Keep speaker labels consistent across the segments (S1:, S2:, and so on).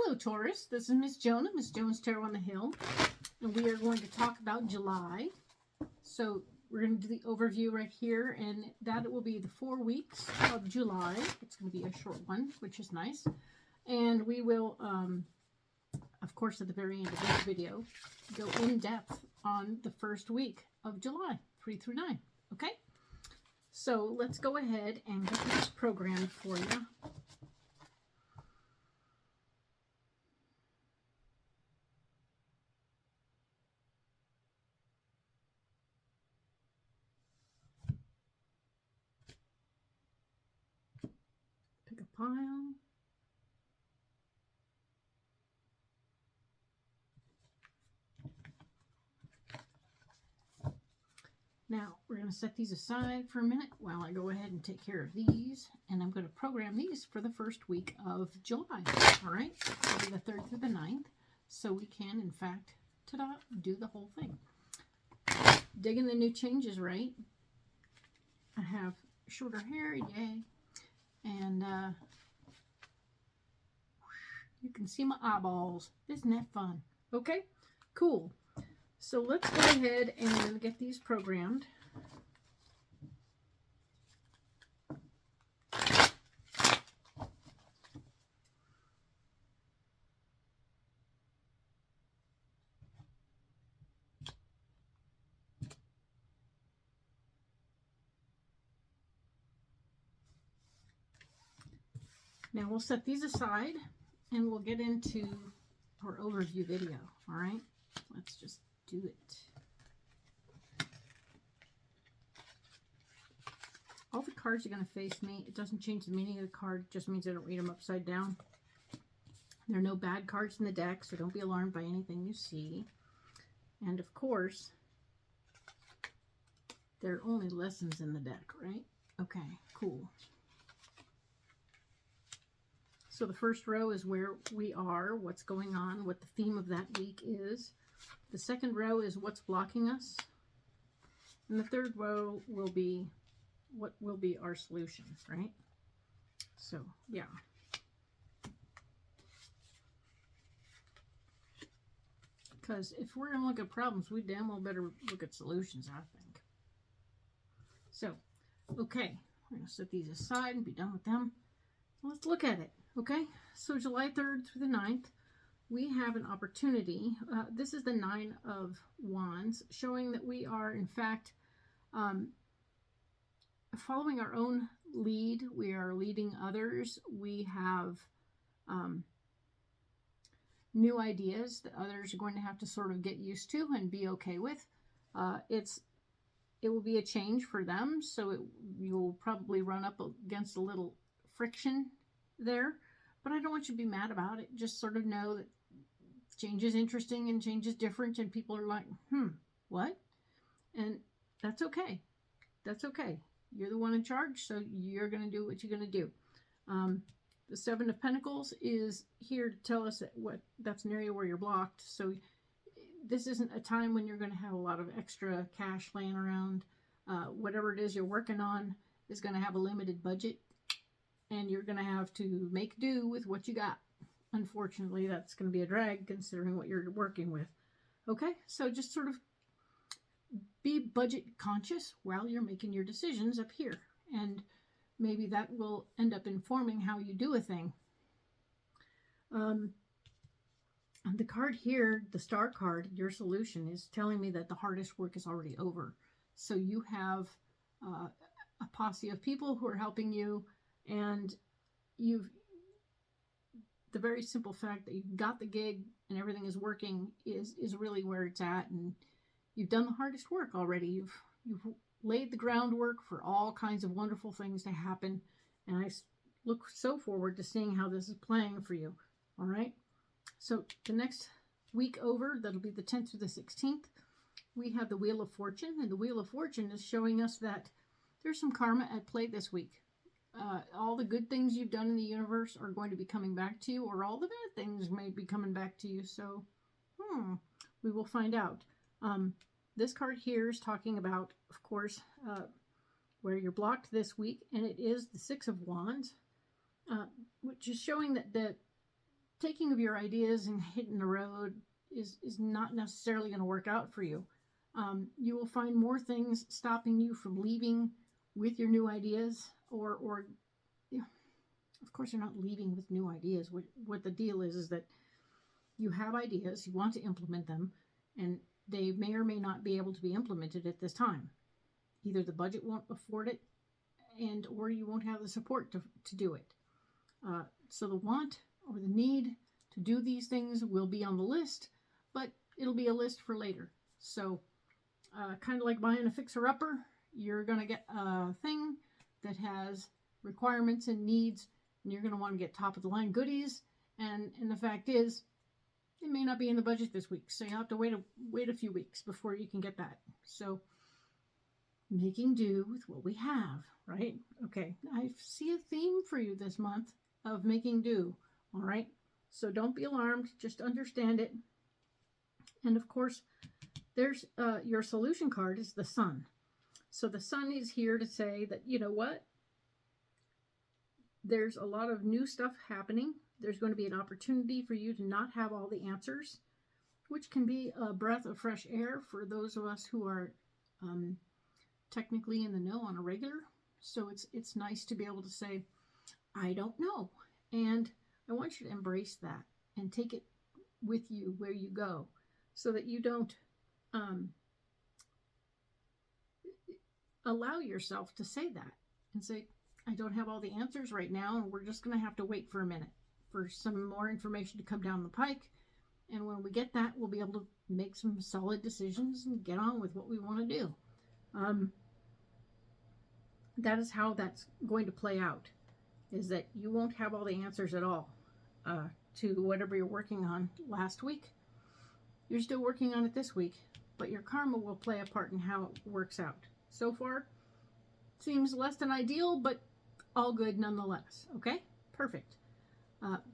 S1: Hello, Taurus. This is Miss Joan, Miss Joan's Tarot on the Hill, and we are going to talk about July. So we're going to do the overview right here, and that will be the 4 weeks of July. It's going to be a short one, which is nice. And we will, of course, at the very end of this video, go in depth on the first week of July, 3 through 9. Okay? So let's go ahead and get this programmed for you. Pick a pile. Now, we're going to set these aside for a minute while I go ahead and take care of these. And I'm going to program these for the first week of July. All right? It'll be the 3rd through the 9th. So we can, in fact, ta-da, do the whole thing. Digging the new changes, right? I have shorter hair, yay. And you can see my eyeballs. Isn't that fun? Okay, cool. So let's go ahead and get these programmed. Now we'll set these aside and we'll get into our overview video. All right, let's just do it. All the cards are going to face me. It doesn't change the meaning of the card. It just means I don't read them upside down. There are no bad cards in the deck, so don't be alarmed by anything you see. And of course, there are only lessons in the deck, right? Okay, cool. So the first row is where we are, what's going on, what the theme of that week is. The second row is what's blocking us. And the third row will be what will be our solution, right? So, yeah. Because if we're going to look at problems, we damn well better look at solutions, I think. So, okay. We're going to set these aside and be done with them. Let's look at it, okay? So, July 3rd through the 9th. We have an opportunity. This is the 9 of Wands, showing that we are, in fact, following our own lead. We are leading others. We have new ideas that others are going to have to sort of get used to and be okay with. It will be a change for them, so you'll probably run up against a little friction there. But I don't want you to be mad about it. Just sort of know that change is interesting and change is different, and people are like, what? And that's okay. That's okay. You're the one in charge, so you're going to do what you're going to do. The 7 of Pentacles is here to tell us that's an area where you're blocked. So this isn't a time when you're going to have a lot of extra cash laying around. Whatever it is you're working on is going to have a limited budget, and you're going to have to make do with what you got. Unfortunately, that's going to be a drag considering what you're working with. Okay, so just sort of be budget conscious while you're making your decisions up here. And maybe that will end up informing how you do a thing. The card here, the star card, your solution, is telling me that the hardest work is already over. So you have a posse of people who are helping you, and the very simple fact that you've got the gig and everything is working is really where it's at, and you've done the hardest work already. You've laid the groundwork for all kinds of wonderful things to happen, and I look so forward to seeing how this is playing for you. All right, so the next week over, that'll be the 10th through the 16th, we have the Wheel of Fortune, and the Wheel of Fortune is showing us that there's some karma at play this week. All the good things you've done in the universe are going to be coming back to you, or all the bad things may be coming back to you. So, we will find out. This card here is talking about, of course, where you're blocked this week, and it is the 6 of Wands, which is showing that taking of your ideas and hitting the road is not necessarily going to work out for you. You will find more things stopping you from leaving with your new ideas, or yeah, of course you're not leaving with new ideas. What the deal is that you have ideas, you want to implement them, and they may or may not be able to be implemented at this time. Either the budget won't afford it, and or you won't have the support to do it. So the want or the need to do these things will be on the list, but it'll be a list for later. So kind of like buying a fixer-upper, you're going to get a thing that has requirements and needs, and you're going to want to get top-of-the-line goodies, and the fact is, it may not be in the budget this week, so you have to wait a few weeks before you can get that. So making do with what we have, right? Okay, I see a theme for you this month of making do, all right? So don't be alarmed, just understand it. And of course, there's your solution card is the Sun. So the Sun is here to say that, you know what? There's a lot of new stuff happening. There's going to be an opportunity for you to not have all the answers, which can be a breath of fresh air for those of us who are technically in the know on a regular. So it's nice to be able to say, I don't know. And I want you to embrace that and take it with you where you go, so that you don't allow yourself to say that and say, I don't have all the answers right now, and we're just going to have to wait for a minute for some more information to come down the pike. And when we get that, we'll be able to make some solid decisions and get on with what we want to do. That is how that's going to play out, is that you won't have all the answers at all to whatever you're working on last week. You're still working on it this week, but your karma will play a part in how it works out. So far, seems less than ideal, but all good nonetheless. Okay? Perfect.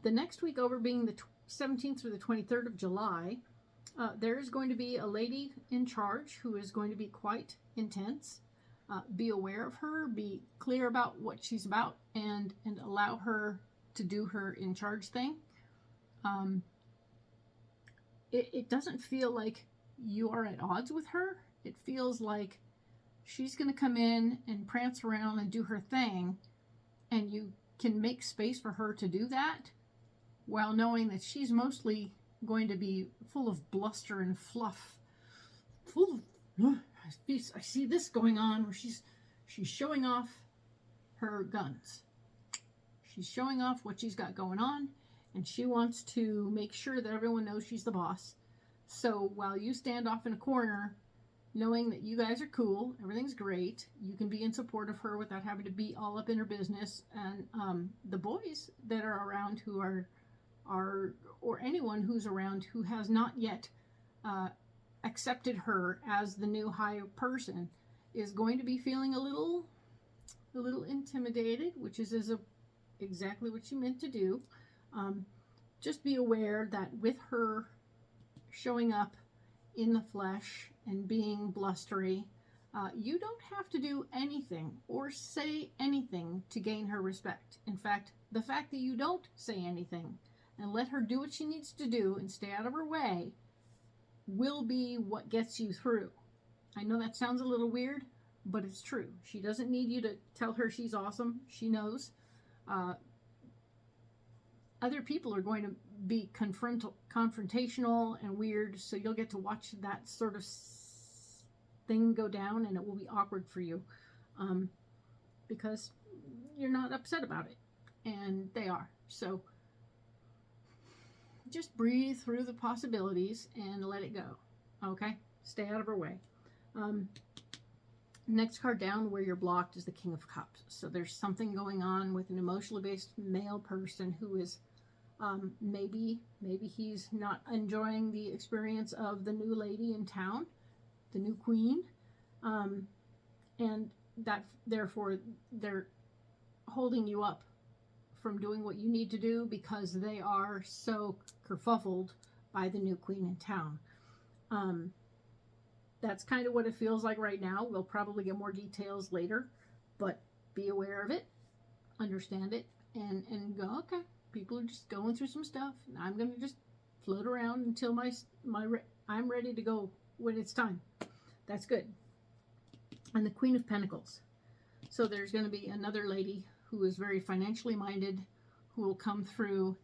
S1: The next week over, being the 17th through the 23rd of July, there is going to be a lady in charge who is going to be quite intense. Be aware of her, be clear about what she's about, and allow her to do her in charge thing. It doesn't feel like you are at odds with her. It feels like she's going to come in and prance around and do her thing, and you can make space for her to do that while knowing that she's mostly going to be full of bluster and fluff. I see this going on where she's showing off her guns. She's showing off what she's got going on, and she wants to make sure that everyone knows she's the boss. So while you stand off in a corner, knowing that you guys are cool, everything's great, you can be in support of her without having to be all up in her business. And the boys that are around who are or anyone who's around who has not yet accepted her as the new high person is going to be feeling a little intimidated, which is exactly what she meant to do. Just be aware that with her showing up in the flesh and being blustery, you don't have to do anything or say anything to gain her respect. In fact, the fact that you don't say anything and let her do what she needs to do and stay out of her way will be what gets you through. I know that sounds a little weird, but it's true. She doesn't need you to tell her she's awesome. She knows. Other people are going to be confrontational and weird, so you'll get to watch that sort of thing go down, and it will be awkward for you because you're not upset about it, and they are. So just breathe through the possibilities and let it go. Okay? Stay out of her way. Next card down where you're blocked is the King of Cups. So there's something going on with an emotionally based male person who is maybe he's not enjoying the experience of the new lady in town, the new queen, and that therefore they're holding you up from doing what you need to do because they are so kerfuffled by the new queen in town. That's kind of what it feels like right now. We'll probably get more details later, but be aware of it, understand it, and go, okay, People are just going through some stuff, and I'm going to just float around until I'm ready to go when it's time. That's good. And the Queen of Pentacles. So there's going to be another lady who is very financially minded, who will come through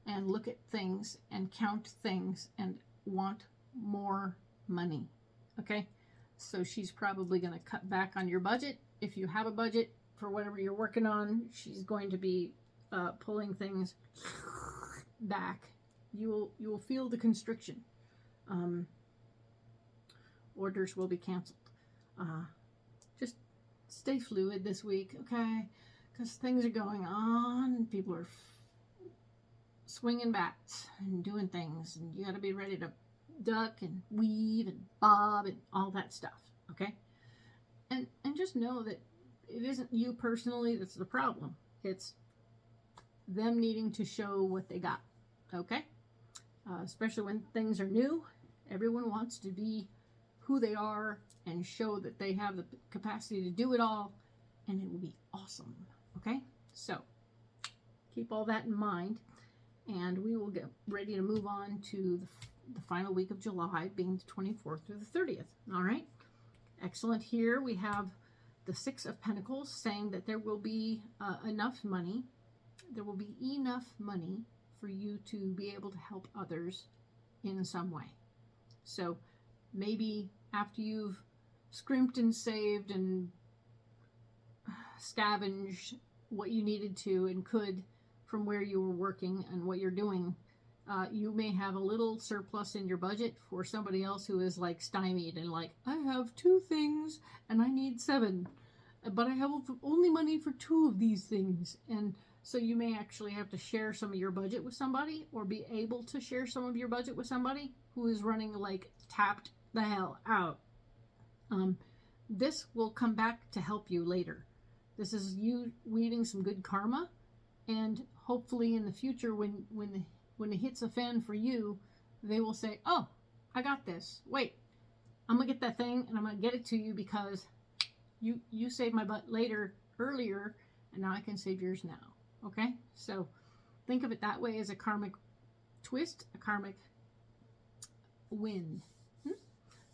S1: and look at things and count things and want more money. Okay? So she's probably going to cut back on your budget. If you have a budget for whatever you're working on, she's going to be pulling things back. You will feel the constriction. Orders will be canceled. Just stay fluid this week, okay? Because things are going on. People are swinging bats and doing things, and you got to be ready to duck and weave and bob and all that stuff, okay? And just know that it isn't you personally that's the problem. It's them needing to show what they got, okay? Especially when things are new. Everyone wants to be who they are and show that they have the capacity to do it all, and it will be awesome, okay? So keep all that in mind, and we will get ready to move on to the final week of July, being the 24th through the 30th, all right? Excellent. Here we have the Six of Pentacles saying that there will be enough money. There will be enough money for you to be able to help others in some way. So maybe after you've scrimped and saved and scavenged what you needed to and could from where you were working and what you're doing, you may have a little surplus in your budget for somebody else who is like stymied and like, I have 2 things and I need 7, but I have only money for 2 of these things. And so you may actually have to share some of your budget with somebody, or be able to share some of your budget with somebody who is running like tapped the hell out. This will come back to help you later. This is you weaving some good karma, and hopefully in the future when it hits a fan for you, they will say, oh, I got this. Wait, I'm gonna get that thing and I'm gonna get it to you because you saved my butt earlier, and now I can save yours now. Okay? So think of it that way, as a karmic twist, a karmic win.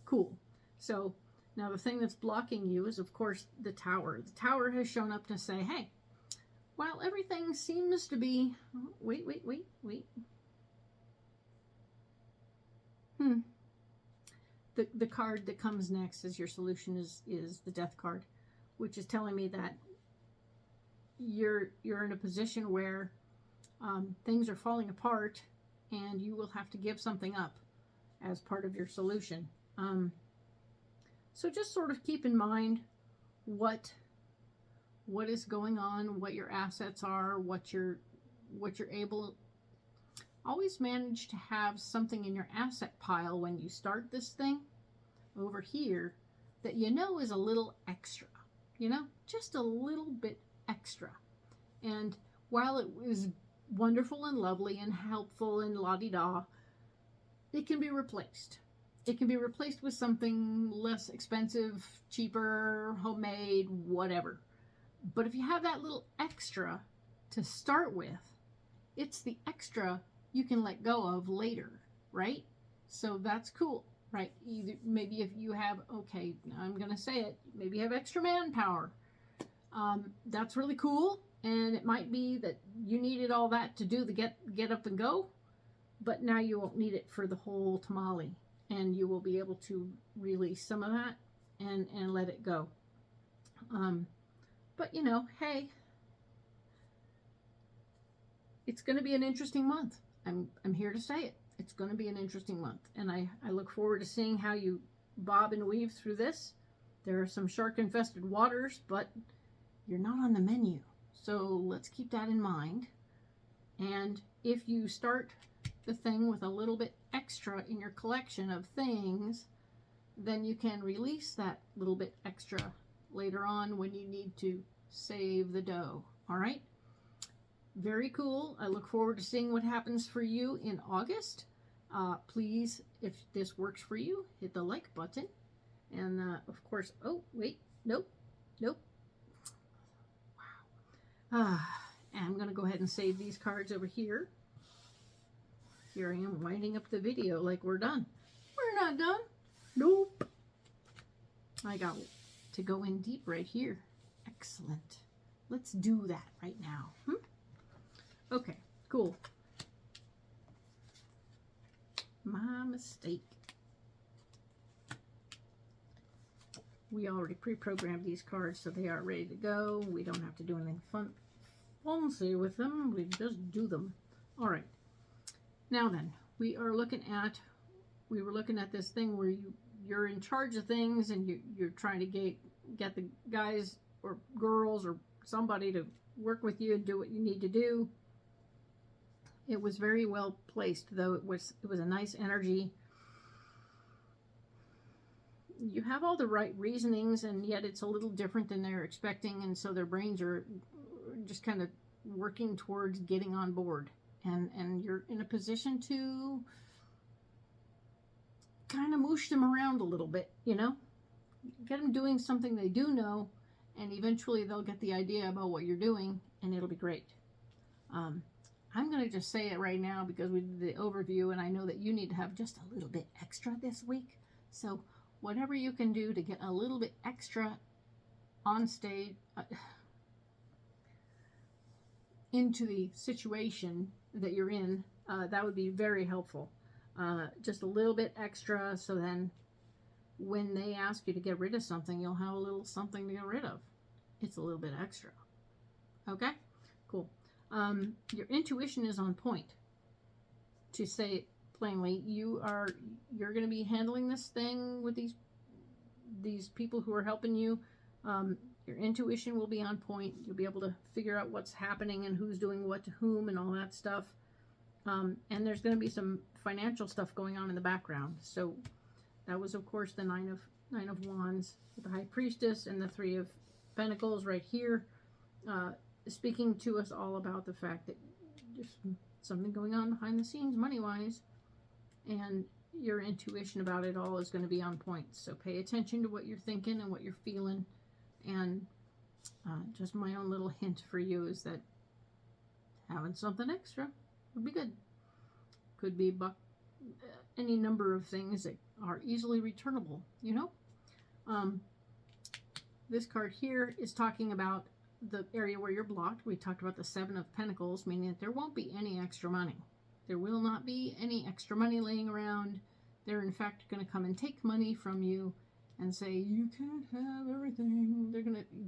S1: Cool. So now the thing that's blocking you is, of course, the Tower. The Tower has shown up to say, hey, while everything seems to be... Wait. The card that comes next as your solution is the Death card, which is telling me that you're in a position where things are falling apart and you will have to give something up as part of your solution. So just sort of keep in mind what is going on, what your assets are, what you're able. Always manage to have something in your asset pile when you start this thing over here that you know is a little extra, just a little bit extra. And while it was wonderful and lovely and helpful and la-di-da, it can be replaced. It can be replaced with something less expensive, cheaper, homemade, whatever. But if you have that little extra to start with, it's the extra you can let go of later, right? So that's cool, right? Maybe if you have, okay, I'm going to say it, maybe you have extra manpower. That's really cool. And it might be that you needed all that to do the get up and go, but now you won't need it for the whole tamale. And you will be able to release some of that and let it go. But hey, it's going to be an interesting month. I'm here to say it. It's going to be an interesting month, and I look forward to seeing how you bob and weave through this. There are some shark-infested waters, but you're not on the menu, so let's keep that in mind. And if you start the thing with a little bit extra in your collection of things, then you can release that little bit extra later on when you need to save the dough. All right? Very cool. I look forward to seeing what happens for you in August. Please, if this works for you, hit the like button. And of course, oh, wait, nope. Wow. And I'm going to go ahead and save these cards over here. Here I am winding up the video like we're done. We're not done. Nope. I got to go in deep right here. Excellent. Let's do that right now. Okay, cool. My mistake. We already pre-programmed these cards, so they are ready to go. We don't have to do anything fancy with them. We just do them. All right. Now then, we were looking at this thing where you're in charge of things, and you're trying to get the guys or girls or somebody to work with you and do what you need to do. It was very well placed, though. It was a nice energy. You have all the right reasonings, and yet it's a little different than they're expecting, and so their brains are just kind of working towards getting on board. And you're in a position to kind of moosh them around a little bit, you know? Get them doing something they do know, and eventually they'll get the idea about what you're doing, and it'll be great. I'm going to just say it right now because we did the overview, and I know that you need to have just a little bit extra this week. So whatever you can do to get a little bit extra on stage, into the situation that you're in, that would be very helpful. Just a little bit extra, so then when they ask you to get rid of something, you'll have a little something to get rid of. It's a little bit extra. Okay? Cool. Your intuition is on point. To say it plainly, you're going to be handling this thing with these people who are helping you. Your intuition will be on point. You'll be able to figure out what's happening and who's doing what to whom and all that stuff. And there's going to be some financial stuff going on in the background. So that was, of course, the Nine of Wands with the High Priestess and the Three of Pentacles right here, speaking to us all about the fact that there's something going on behind the scenes money-wise, and your intuition about it all is going to be on point. So pay attention to what you're thinking and what you're feeling. And just my own little hint for you is that having something extra would be good. Could be any number of things that are easily returnable, you know? This card here is talking about the area where you're blocked. We talked about the Seven of Pentacles, meaning that there won't be any extra money. There will not be any extra money laying around. They're in fact going to come and take money from you and say, you can't have everything.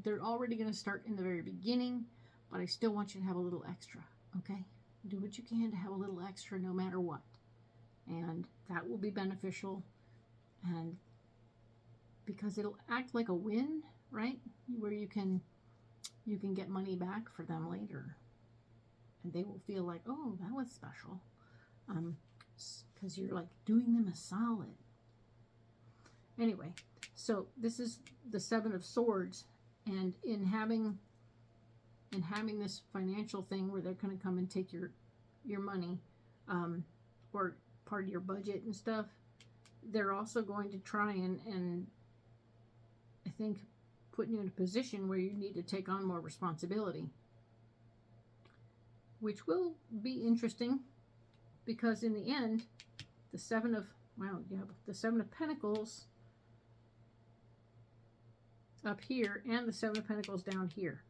S1: They're already going to start in the very beginning, but I still want you to have a little extra, okay? Do what you can to have a little extra no matter what. And that will be beneficial, and because it'll act like a win, right? Where you can get money back for them later, and they will feel like, oh, that was special, because you're like doing them a solid. Anyway, so this is the Seven of Swords, and in having this financial thing where they're going to come and take your money, or part of your budget and stuff, they're also going to try and I think put you in a position where you need to take on more responsibility, which will be interesting, because in the end, the Seven of Pentacles up here and the Seven of Pentacles down here.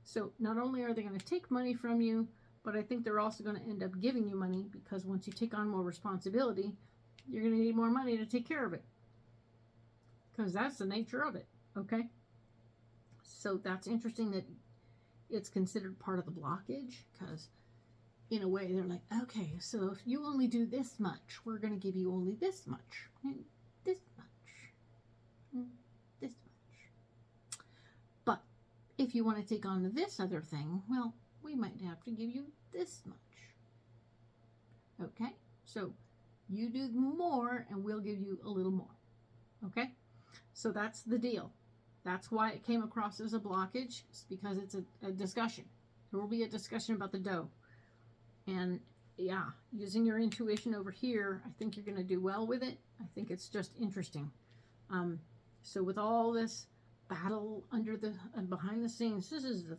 S1: So not only are they going to take money from you, but I think they're also going to end up giving you money, because once you take on more responsibility, you're going to need more money to take care of it, because that's the nature of it, okay? So that's interesting that it's considered part of the blockage, because in a way they're like, okay, so if you only do this much, we're going to give you only this much, this much, this much. But if you want to take on this other thing, well, we might have to give you this much. Okay? So you do more and we'll give you a little more. Okay? So that's the deal. That's why it came across as a blockage. It's because it's a discussion. There will be a discussion about the dough. And yeah, using your intuition over here, I think you're going to do well with it. I think it's just interesting. So with all this battle under the behind the scenes, this is the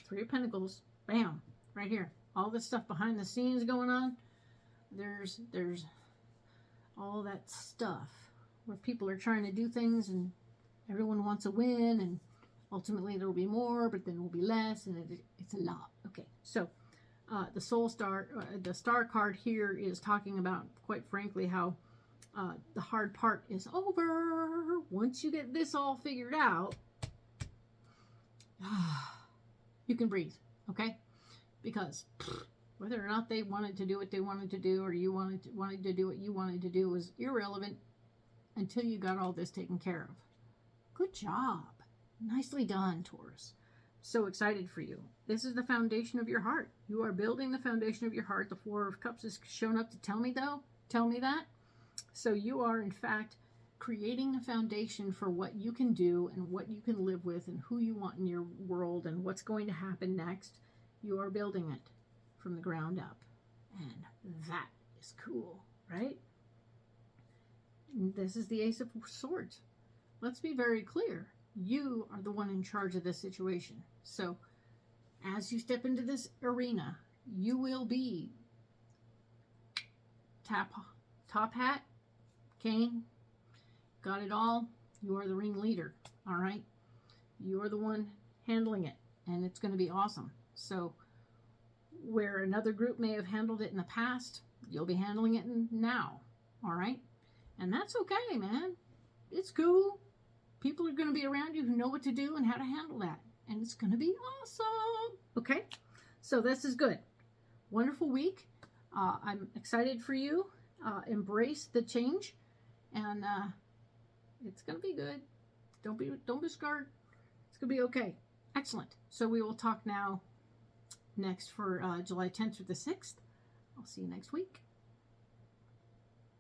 S1: Three of Pentacles Bam, right here. All this stuff behind the scenes going on. There's all that stuff where people are trying to do things and everyone wants a win, and ultimately there will be more, but then it will be less, and it's a lot. Okay, so the soul star, the star card here is talking about, quite frankly, how the hard part is over. Once you get this all figured out, you can breathe, okay? Because whether or not they wanted to do what they wanted to do, or you wanted to do what you wanted to do, was irrelevant until you got all this taken care of. Good job. Nicely done, Taurus. So excited for you. This is the foundation of your heart. You are building the foundation of your heart. The Four of Cups has shown up to tell me that. So you are, in fact, creating a foundation for what you can do and what you can live with and who you want in your world and what's going to happen next. You are building it from the ground up. And that is cool, right? And this is the Ace of Swords. Let's be very clear. You are the one in charge of this situation. So as you step into this arena, you will be top hat, cane, got it all. You are the ringleader, all right? You are the one handling it, and it's going to be awesome. So where another group may have handled it in the past, you'll be handling it now, all right? And that's okay, man. It's cool. People are going to be around you who know what to do and how to handle that. And it's going to be awesome. Okay? So this is good. Wonderful week. I'm excited for you. Embrace the change. And it's going to be good. Don't be scared. It's going to be okay. Excellent. So we will talk now next for July 10th through the 6th. I'll see you next week.